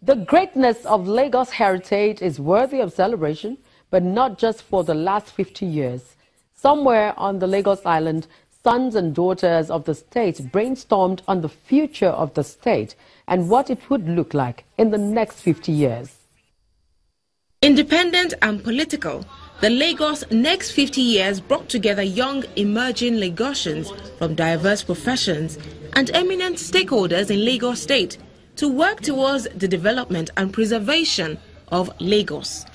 The greatness of Lagos heritage is worthy of celebration, but not just for the last 50 years. Somewhere on the Lagos Island, sons and daughters of the state brainstormed on the future of the state and what it would look like in the next 50 years. Independent and political, the Lagos Next 50 Years brought together young, emerging Lagosians from diverse professions and eminent stakeholders in Lagos State to work towards the development and preservation of Lagos.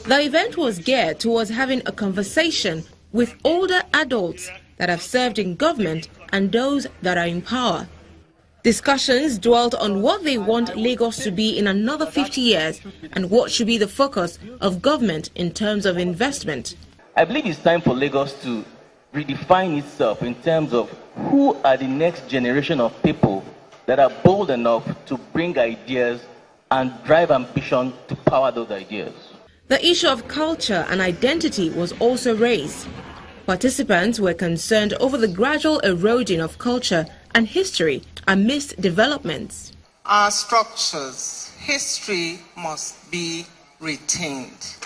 The event was geared towards having a conversation with older adults that have served in government and those that are in power. Discussions dwelt on what they want Lagos to be in another 50 years and what should be the focus of government in terms of investment. I believe it's time for Lagos to redefine itself in terms of who are the next generation of people that are bold enough to bring ideas and drive ambition to power those ideas. The issue of culture and identity was also raised. Participants were concerned over the gradual eroding of culture and history amidst developments. Our structures, history must be retained.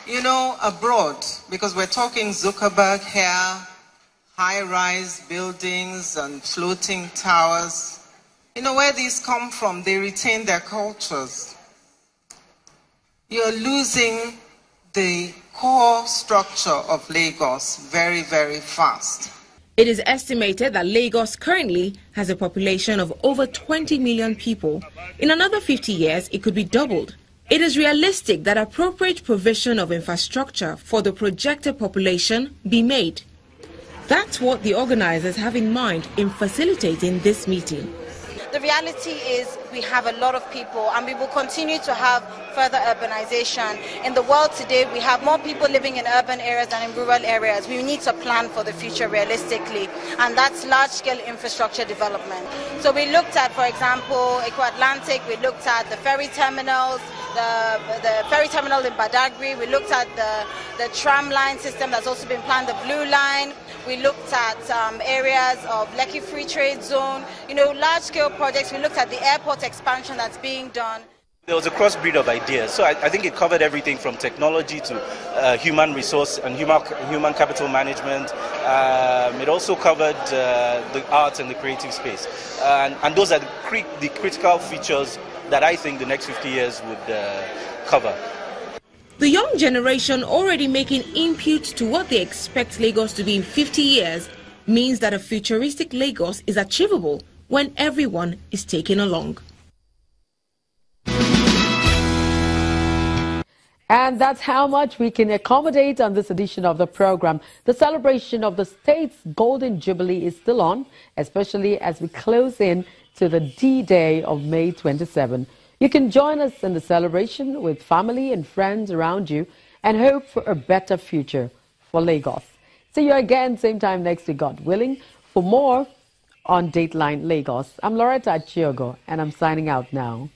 You know, abroad, because we're talking Zuckerberg here, high-rise buildings and floating towers. You know where these come from? They retain their cultures. You're losing the core structure of Lagos very, very fast. It is estimated that Lagos currently has a population of over 20 million people. In another 50 years, it could be doubled. It is realistic that appropriate provision of infrastructure for the projected population be made. That's what the organizers have in mind in facilitating this meeting. The reality is we have a lot of people and we will continue to have further urbanization. In the world today, we have more people living in urban areas than in rural areas. We need to plan for the future realistically, and that's large-scale infrastructure development. So we looked at, for example, Eco-Atlantic, we looked at the ferry terminals, the ferry terminal in Badagry, we looked at the tram line system that's also been planned, the Blue Line. We looked at areas of Lekki Free Trade Zone, you know, large-scale projects. We looked at the airport expansion that's being done. There was a crossbreed of ideas, so I think it covered everything from technology to human resource and human capital management. It also covered the arts and the creative space. And those are the critical features that I think the next 50 years would cover. The young generation already making input to what they expect Lagos to be in 50 years means that a futuristic Lagos is achievable when everyone is taken along. And that's how much we can accommodate on this edition of the program. The celebration of the state's Golden Jubilee is still on, especially as we close in to the D-Day of May 27. You can join us in the celebration with family and friends around you and hope for a better future for Lagos. See you again, same time next week, God willing, for more on Dateline Lagos. I'm Loretta Chiogo, and I'm signing out now.